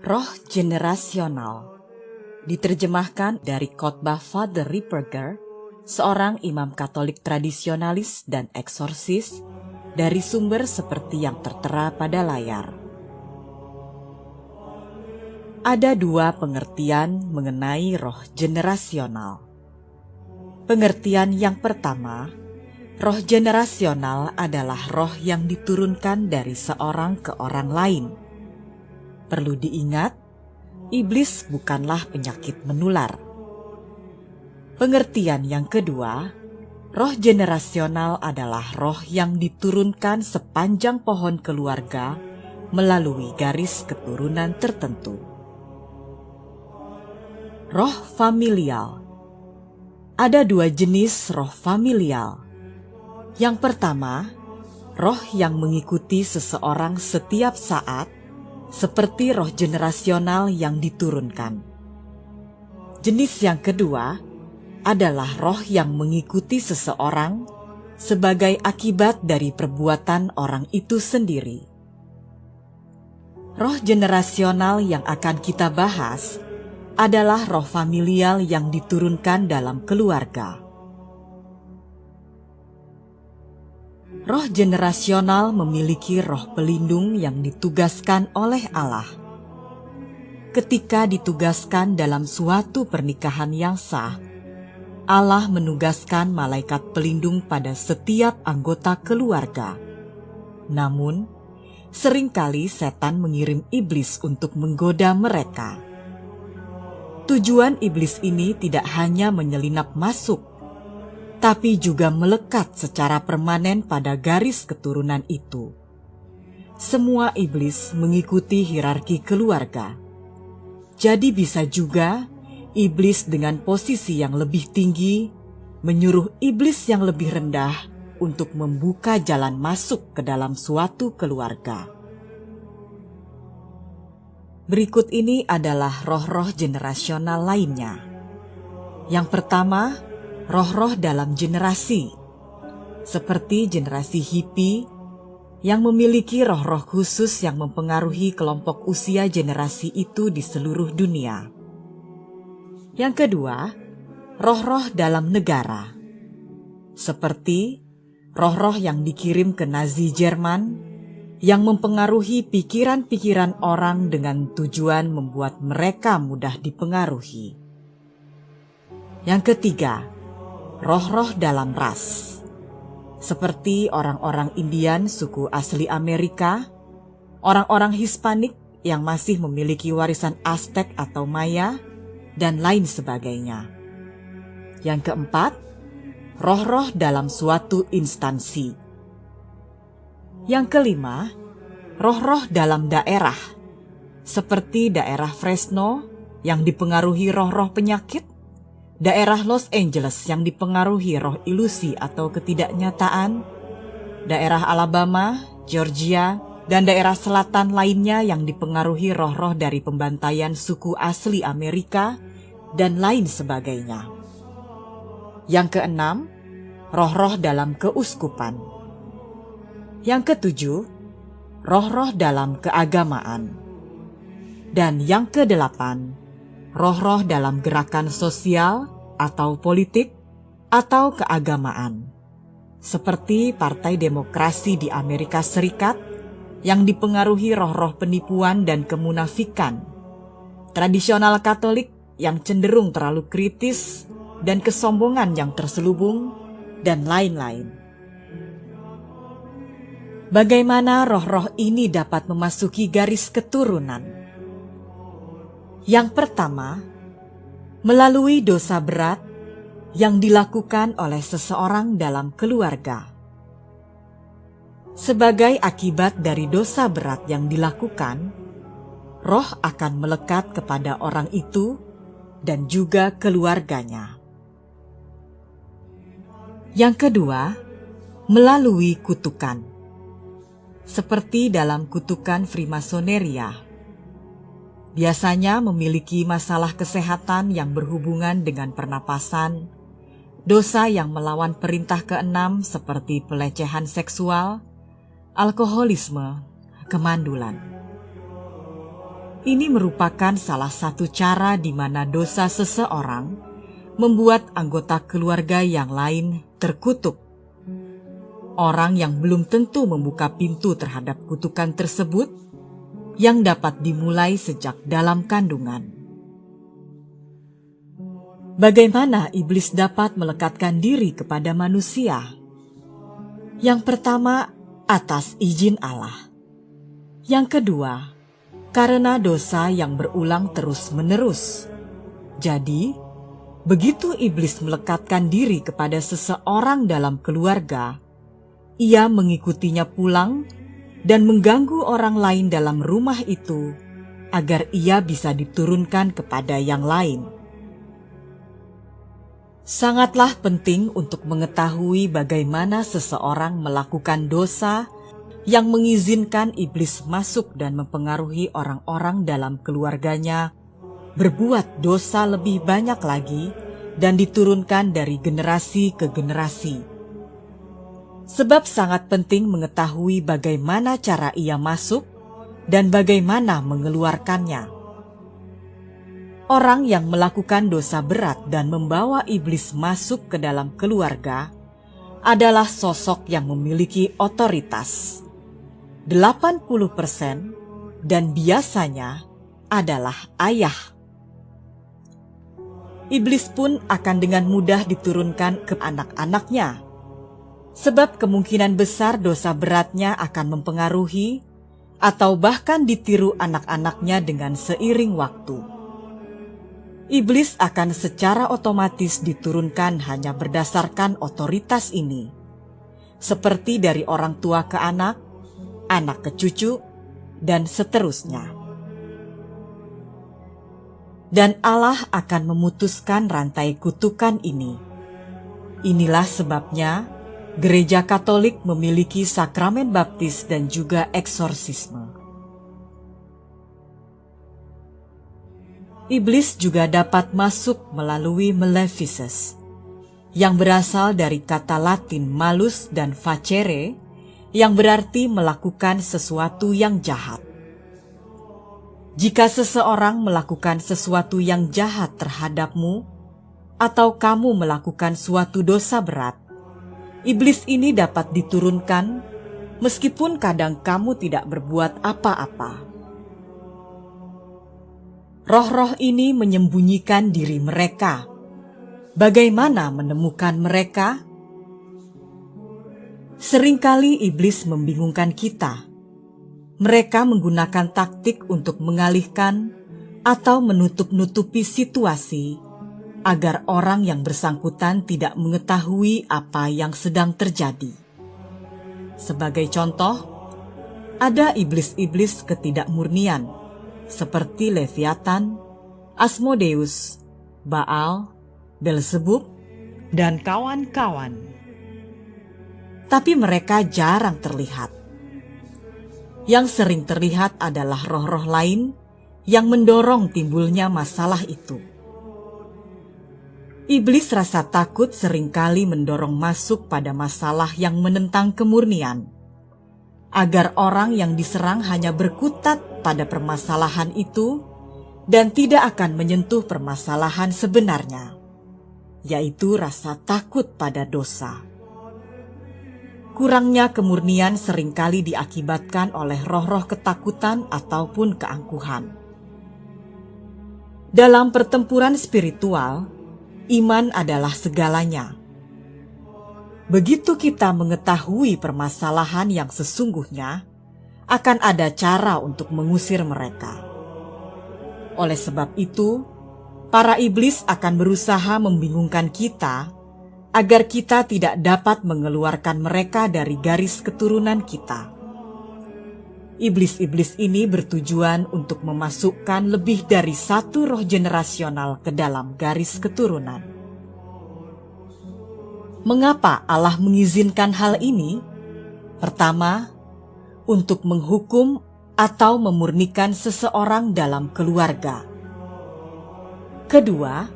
Roh generasional diterjemahkan dari khotbah Father Ripperger, seorang imam Katolik tradisionalis dan eksorsis, dari sumber seperti yang tertera pada layar. Ada dua pengertian mengenai roh generasional. Pengertian yang pertama, roh generasional adalah roh yang diturunkan dari seorang ke orang lain. Perlu diingat, iblis bukanlah penyakit menular. Pengertian yang kedua, roh generasional adalah roh yang diturunkan sepanjang pohon keluarga melalui garis keturunan tertentu. Roh familial. Ada dua jenis roh familial. Yang pertama, roh yang mengikuti seseorang setiap saat, seperti roh generasional yang diturunkan. Jenis yang kedua adalah roh yang mengikuti seseorang sebagai akibat dari perbuatan orang itu sendiri. Roh generasional yang akan kita bahas adalah roh familial yang diturunkan dalam keluarga. Roh generasional memiliki roh pelindung yang ditugaskan oleh Allah. Ketika ditugaskan dalam suatu pernikahan yang sah, Allah menugaskan malaikat pelindung pada setiap anggota keluarga. Namun, seringkali setan mengirim iblis untuk menggoda mereka. Tujuan iblis ini tidak hanya menyelinap masuk, tapi juga melekat secara permanen pada garis keturunan itu. Semua iblis mengikuti hierarki keluarga. Jadi bisa juga iblis dengan posisi yang lebih tinggi menyuruh iblis yang lebih rendah untuk membuka jalan masuk ke dalam suatu keluarga. Berikut ini adalah roh-roh generasional lainnya. Yang pertama, roh-roh dalam generasi, seperti generasi hippie yang memiliki roh-roh khusus yang mempengaruhi kelompok usia generasi itu di seluruh dunia. Yang kedua, roh-roh dalam negara, seperti roh-roh yang dikirim ke Nazi Jerman yang mempengaruhi pikiran-pikiran orang dengan tujuan membuat mereka mudah dipengaruhi. Yang ketiga, roh-roh dalam ras, seperti orang-orang Indian suku asli Amerika, orang-orang Hispanik yang masih memiliki warisan Aztec atau Maya, dan lain sebagainya. Yang keempat, roh-roh dalam suatu instansi. Yang kelima, roh-roh dalam daerah, seperti daerah Fresno yang dipengaruhi roh-roh penyakit, daerah Los Angeles yang dipengaruhi roh ilusi atau ketidaknyataan, daerah Alabama, Georgia, dan daerah selatan lainnya yang dipengaruhi roh-roh dari pembantaian suku asli Amerika, dan lain sebagainya. Yang keenam, roh-roh dalam keuskupan. Yang ketujuh, roh-roh dalam keagamaan. Dan yang kedelapan, roh-roh dalam gerakan sosial atau politik atau keagamaan, seperti Partai Demokrasi di Amerika Serikat yang dipengaruhi roh-roh penipuan dan kemunafikan, tradisional Katolik yang cenderung terlalu kritis dan kesombongan yang terselubung, dan lain-lain. Bagaimana roh-roh ini dapat memasuki garis keturunan? Yang pertama, melalui dosa berat yang dilakukan oleh seseorang dalam keluarga. Sebagai akibat dari dosa berat yang dilakukan, roh akan melekat kepada orang itu dan juga keluarganya. Yang kedua, melalui kutukan, seperti dalam kutukan Freemasoneria. Biasanya memiliki masalah kesehatan yang berhubungan dengan pernapasan, dosa yang melawan perintah keenam seperti pelecehan seksual, alkoholisme, kemandulan. Ini merupakan salah satu cara di mana dosa seseorang membuat anggota keluarga yang lain terkutuk. Orang yang belum tentu membuka pintu terhadap kutukan tersebut yang dapat dimulai sejak dalam kandungan. Bagaimana iblis dapat melekatkan diri kepada manusia? Yang pertama, atas izin Allah. Yang kedua, karena dosa yang berulang terus-menerus. Jadi, begitu iblis melekatkan diri kepada seseorang dalam keluarga, ia mengikutinya pulang dan mengganggu orang lain dalam rumah itu agar ia bisa diturunkan kepada yang lain. Sangatlah penting untuk mengetahui bagaimana seseorang melakukan dosa yang mengizinkan iblis masuk dan mempengaruhi orang-orang dalam keluarganya berbuat dosa lebih banyak lagi dan diturunkan dari generasi ke generasi. Sebab sangat penting mengetahui bagaimana cara ia masuk dan bagaimana mengeluarkannya. Orang yang melakukan dosa berat dan membawa iblis masuk ke dalam keluarga adalah sosok yang memiliki otoritas. 80% dan biasanya adalah ayah. Iblis pun akan dengan mudah diturunkan ke anak-anaknya, sebab kemungkinan besar dosa beratnya akan mempengaruhi atau bahkan ditiru anak-anaknya dengan seiring waktu. Iblis akan secara otomatis diturunkan hanya berdasarkan otoritas ini, seperti dari orang tua ke anak, anak ke cucu, dan seterusnya. Dan Allah akan memutuskan rantai kutukan ini. Inilah sebabnya Gereja Katolik memiliki sakramen baptis dan juga eksorsisme. Iblis juga dapat masuk melalui maleficus, yang berasal dari kata Latin malus dan facere, yang berarti melakukan sesuatu yang jahat. Jika seseorang melakukan sesuatu yang jahat terhadapmu, atau kamu melakukan suatu dosa berat, iblis ini dapat diturunkan meskipun kadang kamu tidak berbuat apa-apa. Roh-roh ini menyembunyikan diri mereka. Bagaimana menemukan mereka? Seringkali iblis membingungkan kita. Mereka menggunakan taktik untuk mengalihkan atau menutup-nutupi situasi agar orang yang bersangkutan tidak mengetahui apa yang sedang terjadi. Sebagai contoh, ada iblis-iblis ketidakmurnian seperti Leviathan, Asmodeus, Baal, Belzebub, dan kawan-kawan. Tapi mereka jarang terlihat. Yang sering terlihat adalah roh-roh lain yang mendorong timbulnya masalah itu. Iblis rasa takut seringkali mendorong masuk pada masalah yang menentang kemurnian, agar orang yang diserang hanya berkutat pada permasalahan itu dan tidak akan menyentuh permasalahan sebenarnya, yaitu rasa takut pada dosa. Kurangnya kemurnian seringkali diakibatkan oleh roh-roh ketakutan ataupun keangkuhan. Dalam pertempuran spiritual, iman adalah segalanya. Begitu kita mengetahui permasalahan yang sesungguhnya, akan ada cara untuk mengusir mereka. Oleh sebab itu, para iblis akan berusaha membingungkan kita agar kita tidak dapat mengeluarkan mereka dari garis keturunan kita. Iblis-iblis ini bertujuan untuk memasukkan lebih dari satu roh generasional ke dalam garis keturunan. Mengapa Allah mengizinkan hal ini? Pertama, untuk menghukum atau memurnikan seseorang dalam keluarga. Kedua,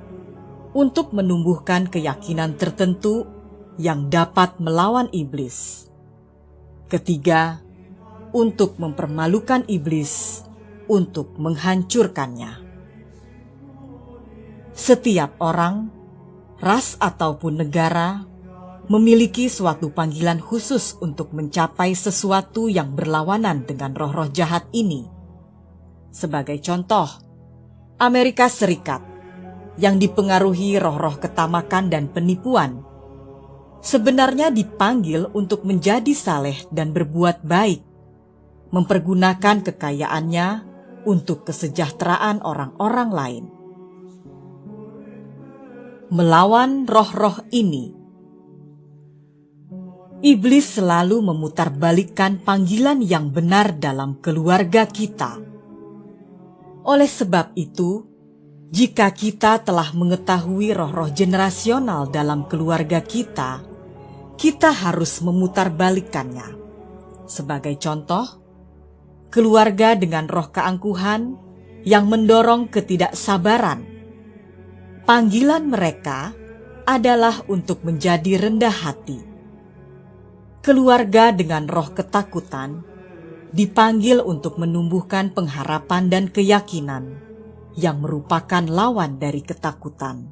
untuk menumbuhkan keyakinan tertentu yang dapat melawan iblis. Ketiga, untuk mempermalukan iblis untuk menghancurkannya. Setiap orang, ras ataupun negara memiliki suatu panggilan khusus untuk mencapai sesuatu yang berlawanan dengan roh-roh jahat ini. Sebagai contoh, Amerika Serikat yang dipengaruhi roh-roh ketamakan dan penipuan sebenarnya dipanggil untuk menjadi saleh dan berbuat baik, mempergunakan kekayaannya untuk kesejahteraan orang-orang lain. Melawan roh-roh ini, iblis selalu memutarbalikkan panggilan yang benar dalam keluarga kita. Oleh sebab itu, jika kita telah mengetahui roh-roh generasional dalam keluarga kita, kita harus memutarbalikkannya. Sebagai contoh, keluarga dengan roh keangkuhan yang mendorong ketidaksabaran, panggilan mereka adalah untuk menjadi rendah hati. Keluarga dengan roh ketakutan dipanggil untuk menumbuhkan pengharapan dan keyakinan yang merupakan lawan dari ketakutan.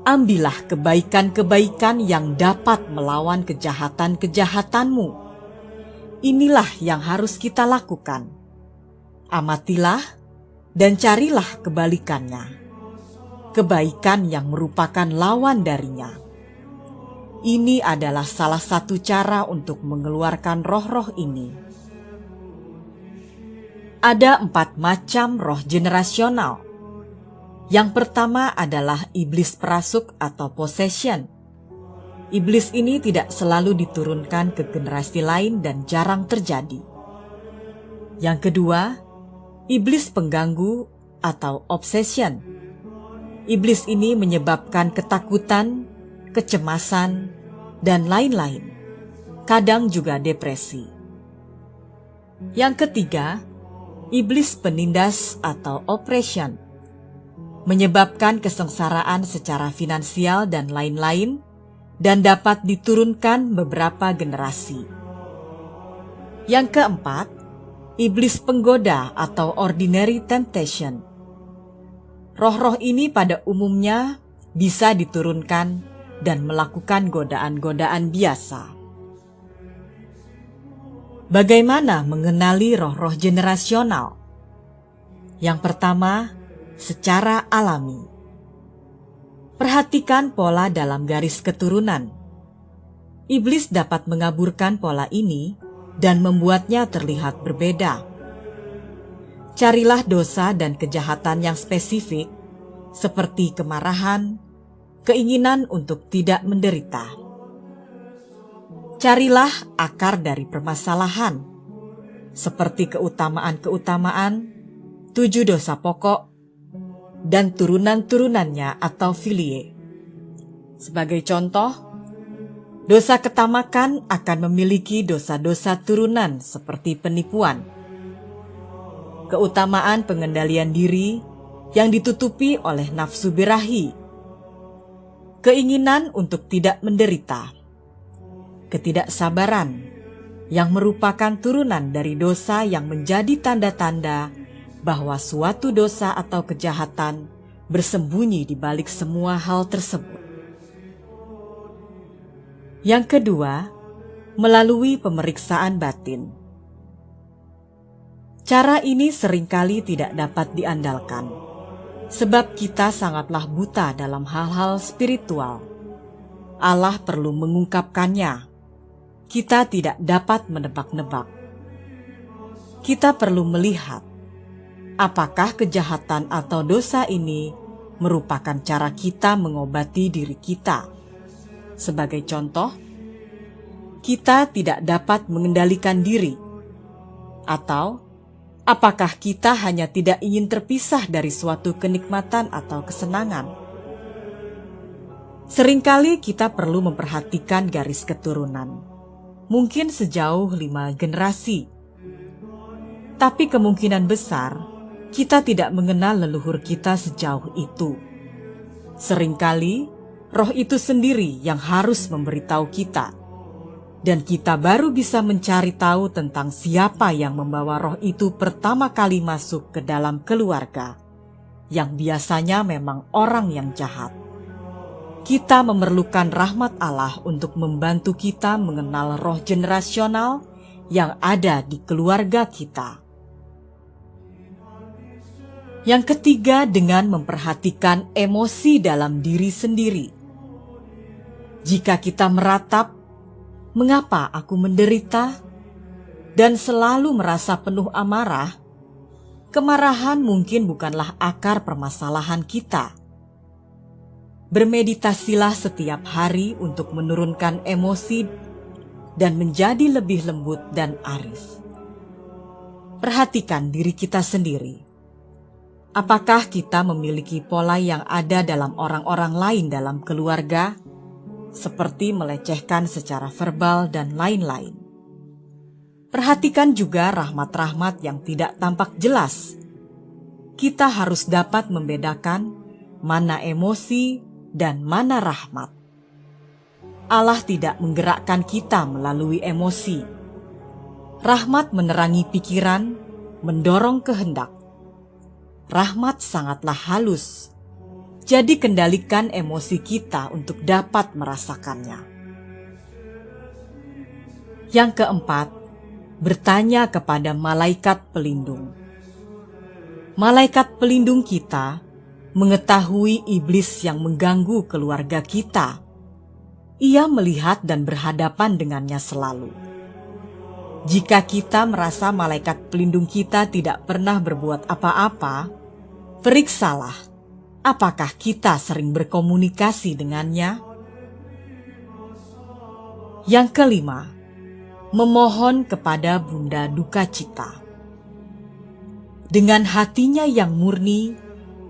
Ambillah kebaikan-kebaikan yang dapat melawan kejahatan-kejahatanmu. Inilah yang harus kita lakukan. Amatilah dan carilah kebalikannya, kebaikan yang merupakan lawan darinya. Ini adalah salah satu cara untuk mengeluarkan roh-roh ini. Ada 4 macam roh generasional. Yang pertama adalah iblis perasuk atau possession. Iblis ini tidak selalu diturunkan ke generasi lain dan jarang terjadi. Yang kedua, iblis pengganggu atau obsession. Iblis ini menyebabkan ketakutan, kecemasan, dan lain-lain. Kadang juga depresi. Yang ketiga, iblis penindas atau oppression. Menyebabkan kesengsaraan secara finansial dan lain-lain, dan dapat diturunkan beberapa generasi. Yang keempat, iblis penggoda atau ordinary temptation. Roh-roh ini pada umumnya bisa diturunkan dan melakukan godaan-godaan biasa. Bagaimana mengenali roh-roh generasional? Yang pertama, secara alami. Perhatikan pola dalam garis keturunan. Iblis dapat mengaburkan pola ini dan membuatnya terlihat berbeda. Carilah dosa dan kejahatan yang spesifik, seperti kemarahan, keinginan untuk tidak menderita. Carilah akar dari permasalahan, seperti keutamaan-keutamaan, 7 dosa pokok, dan turunan-turunannya atau filie. Sebagai contoh, dosa ketamakan akan memiliki dosa-dosa turunan seperti penipuan. Keutamaan pengendalian diri yang ditutupi oleh nafsu birahi. Keinginan untuk tidak menderita. Ketidaksabaran yang merupakan turunan dari dosa yang menjadi tanda-tanda bahwa suatu dosa atau kejahatan bersembunyi di balik semua hal tersebut. Yang kedua, melalui pemeriksaan batin. Cara ini seringkali tidak dapat diandalkan, sebab kita sangatlah buta dalam hal-hal spiritual. Allah perlu mengungkapkannya. Kita tidak dapat menebak-nebak. Kita perlu melihat apakah kejahatan atau dosa ini merupakan cara kita mengobati diri kita. Sebagai contoh, kita tidak dapat mengendalikan diri, atau apakah kita hanya tidak ingin terpisah dari suatu kenikmatan atau kesenangan. Seringkali kita perlu memperhatikan garis keturunan, mungkin sejauh 5 generasi. Tapi kemungkinan besar kita tidak mengenal leluhur kita sejauh itu. Seringkali roh itu sendiri yang harus memberitahu kita. dan kita baru bisa mencari tahu tentang siapa yang membawa roh itu pertama kali masuk ke dalam keluarga, yang biasanya memang orang yang jahat. Kita memerlukan rahmat Allah untuk membantu kita mengenal roh generasional yang ada di keluarga kita. Yang ketiga, dengan memperhatikan emosi dalam diri sendiri. Jika kita meratap, mengapa aku menderita, dan selalu merasa penuh amarah, kemarahan mungkin bukanlah akar permasalahan kita. Bermeditasilah setiap hari untuk menurunkan emosi dan menjadi lebih lembut dan arif. Perhatikan diri kita sendiri. Apakah kita memiliki pola yang ada dalam orang-orang lain dalam keluarga, seperti melecehkan secara verbal dan lain-lain? Perhatikan juga rahmat-rahmat yang tidak tampak jelas. Kita harus dapat membedakan mana emosi dan mana rahmat. Allah tidak menggerakkan kita melalui emosi. Rahmat menerangi pikiran, mendorong kehendak. Rahmat sangatlah halus, jadi kendalikan emosi kita untuk dapat merasakannya. Yang keempat, bertanya kepada malaikat pelindung. Malaikat pelindung kita mengetahui iblis yang mengganggu keluarga kita. Ia melihat dan berhadapan dengannya selalu. Jika kita merasa malaikat pelindung kita tidak pernah berbuat apa-apa, periksalah, apakah kita sering berkomunikasi dengannya? Yang kelima, memohon kepada Bunda Duka Cita. Dengan hatinya yang murni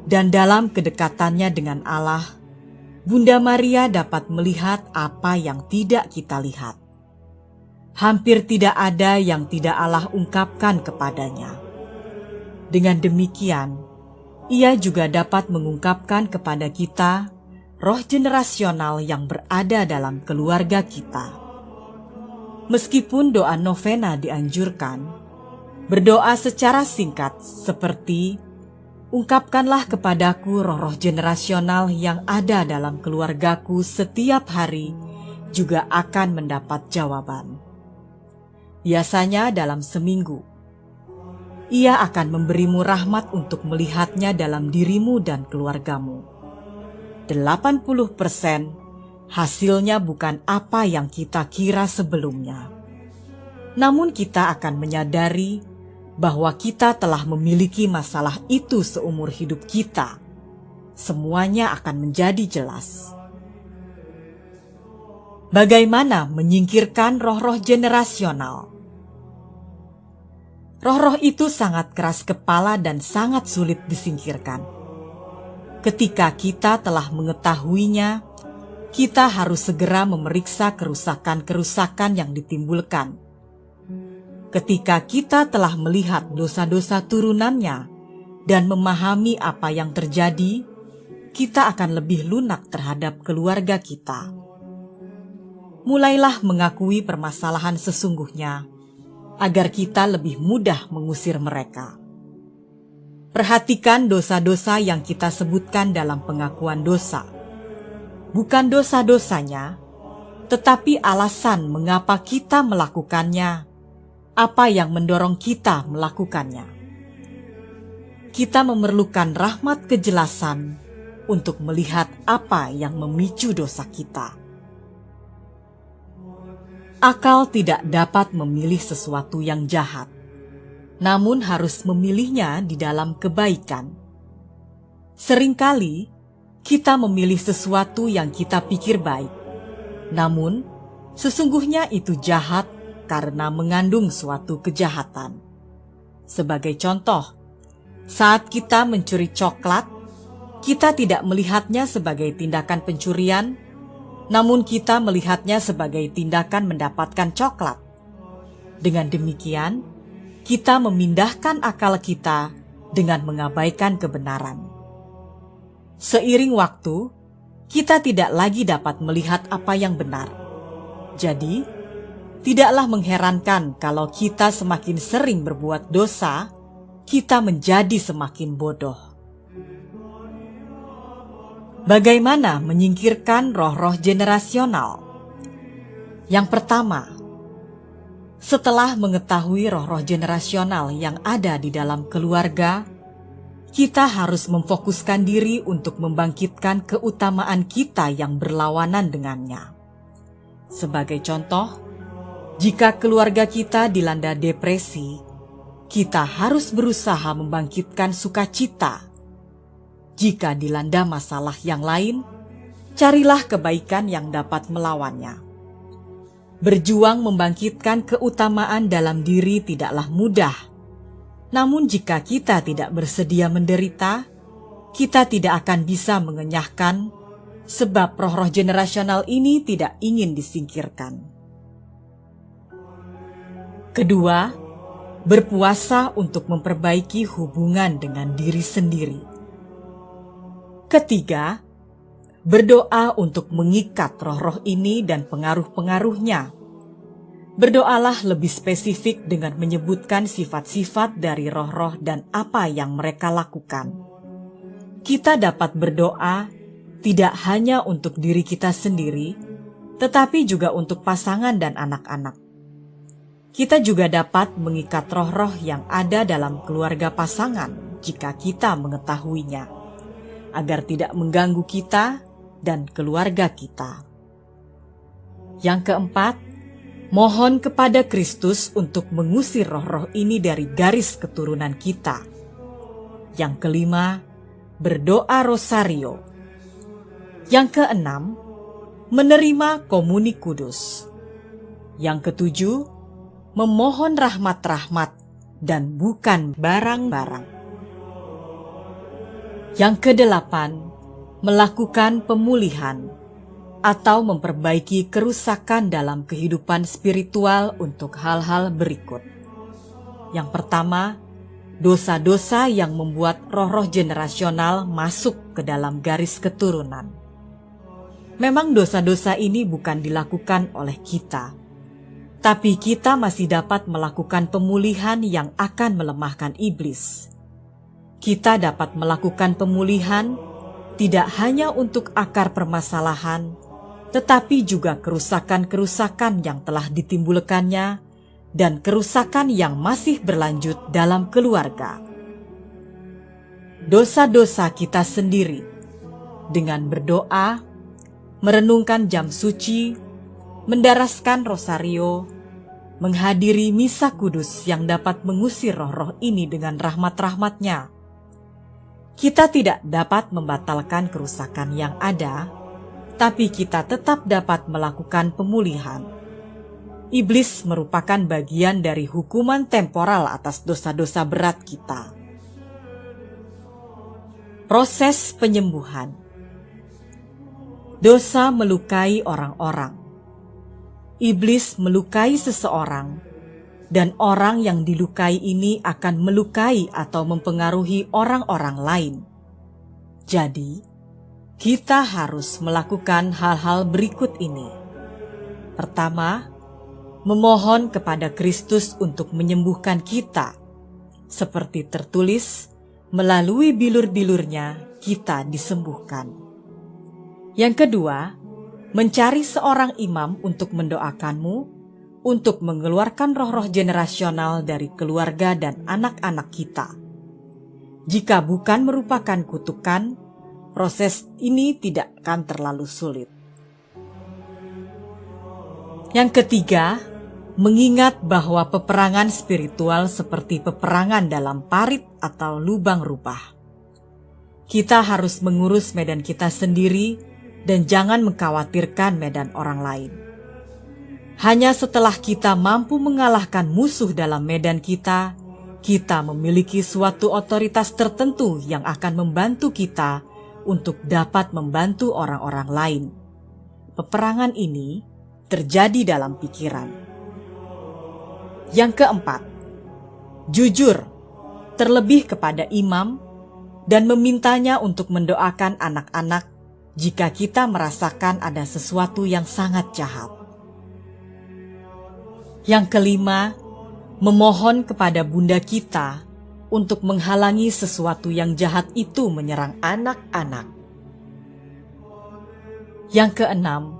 dan dalam kedekatannya dengan Allah, Bunda Maria dapat melihat apa yang tidak kita lihat. Hampir tidak ada yang tidak Allah ungkapkan kepadanya. Dengan demikian, Ia juga dapat mengungkapkan kepada kita roh generasional yang berada dalam keluarga kita. Meskipun doa novena dianjurkan, berdoa secara singkat seperti, ungkapkanlah kepadaku roh-roh generasional yang ada dalam keluargaku setiap hari, juga akan mendapat jawaban. Biasanya dalam seminggu, Ia akan memberimu rahmat untuk melihatnya dalam dirimu dan keluargamu. 80% hasilnya bukan apa yang kita kira sebelumnya. Namun kita akan menyadari bahwa kita telah memiliki masalah itu seumur hidup kita. Semuanya akan menjadi jelas. Bagaimana menyingkirkan roh-roh generasional? Roh-roh itu sangat keras kepala dan sangat sulit disingkirkan. Ketika kita telah mengetahuinya, kita harus segera memeriksa kerusakan-kerusakan yang ditimbulkan. Ketika kita telah melihat dosa-dosa turunannya dan memahami apa yang terjadi, kita akan lebih lunak terhadap keluarga kita. Mulailah mengakui permasalahan sesungguhnya, agar kita lebih mudah mengusir mereka. Perhatikan dosa-dosa yang kita sebutkan dalam pengakuan dosa. Bukan dosa-dosanya, tetapi alasan mengapa kita melakukannya, apa yang mendorong kita melakukannya. Kita memerlukan rahmat kejelasan untuk melihat apa yang memicu dosa kita. Akal tidak dapat memilih sesuatu yang jahat, namun harus memilihnya di dalam kebaikan. Seringkali kita memilih sesuatu yang kita pikir baik, namun sesungguhnya itu jahat karena mengandung suatu kejahatan. Sebagai contoh, saat kita mencuri coklat, kita tidak melihatnya sebagai tindakan pencurian, namun kita melihatnya sebagai tindakan mendapatkan coklat. Dengan demikian, kita memindahkan akal kita dengan mengabaikan kebenaran. Seiring waktu, kita tidak lagi dapat melihat apa yang benar. Jadi, Tidaklah mengherankan kalau kita semakin sering berbuat dosa, kita menjadi semakin bodoh. Bagaimana menyingkirkan roh-roh generasional? Yang pertama, setelah mengetahui roh-roh generasional yang ada di dalam keluarga, kita harus memfokuskan diri untuk membangkitkan keutamaan kita yang berlawanan dengannya. Sebagai contoh, jika keluarga kita dilanda depresi, kita harus berusaha membangkitkan sukacita. Jika dilanda masalah yang lain, carilah kebaikan yang dapat melawannya. Berjuang membangkitkan keutamaan dalam diri tidaklah mudah. Namun jika kita tidak bersedia menderita, kita tidak akan bisa mengenyahkan, sebab roh-roh generasional ini tidak ingin disingkirkan. Kedua, berpuasa untuk memperbaiki hubungan dengan diri sendiri. Ketiga, berdoa untuk mengikat roh-roh ini dan pengaruh-pengaruhnya. Berdoalah lebih spesifik dengan menyebutkan sifat-sifat dari roh-roh dan apa yang mereka lakukan. Kita dapat berdoa tidak hanya untuk diri kita sendiri, tetapi juga untuk pasangan dan anak-anak. Kita juga dapat mengikat roh-roh yang ada dalam keluarga pasangan jika kita mengetahuinya, agar tidak mengganggu kita dan keluarga kita. Yang keempat, mohon kepada Kristus untuk mengusir roh-roh ini dari garis keturunan kita. Yang kelima, berdoa rosario. Yang keenam, menerima komuni kudus. Yang ketujuh, memohon rahmat-rahmat dan bukan barang-barang. Yang kedelapan, melakukan pemulihan atau memperbaiki kerusakan dalam kehidupan spiritual untuk hal-hal berikut. Yang pertama, dosa-dosa yang membuat roh-roh generasional masuk ke dalam garis keturunan. Memang dosa-dosa ini bukan dilakukan oleh kita, tapi kita masih dapat melakukan pemulihan yang akan melemahkan iblis. Kita dapat melakukan pemulihan tidak hanya untuk akar permasalahan, tetapi juga kerusakan-kerusakan yang telah ditimbulkannya dan kerusakan yang masih berlanjut dalam keluarga. Dosa-dosa kita sendiri dengan berdoa, merenungkan jam suci, mendaraskan rosario, menghadiri misa kudus yang dapat mengusir roh-roh ini dengan rahmat-rahmatnya. Kita tidak dapat membatalkan kerusakan yang ada, tapi kita tetap dapat melakukan pemulihan. Iblis merupakan bagian dari hukuman temporal atas dosa-dosa berat kita. Proses penyembuhan. Dosa melukai orang-orang. Iblis melukai seseorang, dan orang yang dilukai ini akan melukai atau mempengaruhi orang-orang lain. Jadi, kita harus melakukan hal-hal berikut ini. Pertama, memohon kepada Kristus untuk menyembuhkan kita. Seperti tertulis, melalui bilur-bilurnya kita disembuhkan. Yang kedua, mencari seorang imam untuk mendoakanmu, untuk mengeluarkan roh-roh generasional dari keluarga dan anak-anak kita. Jika bukan merupakan kutukan, proses ini tidak akan terlalu sulit. Yang ketiga, mengingat bahwa peperangan spiritual seperti peperangan dalam parit atau lubang rubah. Kita harus mengurus medan kita sendiri dan jangan mengkhawatirkan medan orang lain. Hanya setelah kita mampu mengalahkan musuh dalam medan kita, kita memiliki suatu otoritas tertentu yang akan membantu kita untuk dapat membantu orang-orang lain. Peperangan ini terjadi dalam pikiran. Yang keempat, jujur, terlebih kepada imam, dan memintanya untuk mendoakan anak-anak jika kita merasakan ada sesuatu yang sangat jahat. Yang kelima, memohon kepada Bunda kita untuk menghalangi sesuatu yang jahat itu menyerang anak-anak. Yang keenam,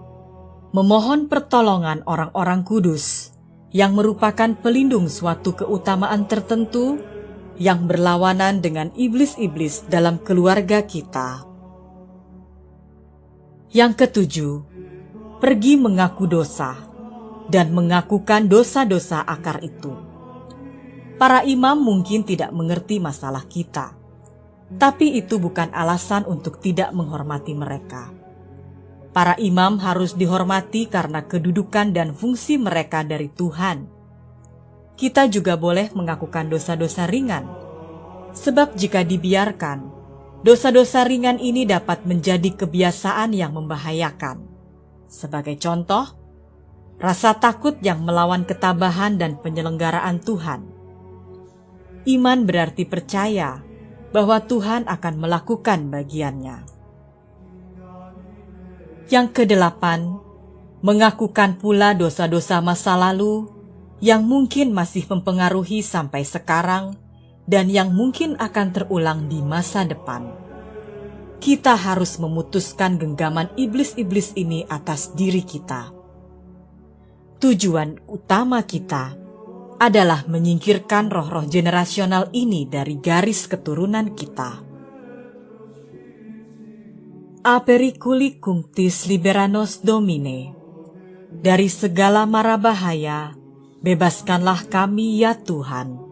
memohon pertolongan orang-orang kudus yang merupakan pelindung suatu keutamaan tertentu yang berlawanan dengan iblis-iblis dalam keluarga kita. Yang ketujuh, pergi mengaku dosa dan mengakukan dosa-dosa akar itu. Para imam mungkin tidak mengerti masalah kita, tapi itu bukan alasan untuk tidak menghormati mereka. Para imam harus dihormati karena kedudukan dan fungsi mereka dari Tuhan. Kita juga boleh mengakukan dosa-dosa ringan, sebab jika dibiarkan, dosa-dosa ringan ini dapat menjadi kebiasaan yang membahayakan. Sebagai contoh, rasa takut yang melawan ketabahan dan penyelenggaraan Tuhan. Iman berarti percaya bahwa Tuhan akan melakukan bagiannya. Yang kedelapan, mengakukan pula dosa-dosa masa lalu yang mungkin masih mempengaruhi sampai sekarang dan yang mungkin akan terulang di masa depan. Kita harus memutuskan genggaman iblis-iblis ini atas diri kita. Tujuan utama kita adalah menyingkirkan roh-roh generasional ini dari garis keturunan kita. Apericuli cunctis liberanos Domine. Dari segala mara bahaya, bebaskanlah kami ya Tuhan.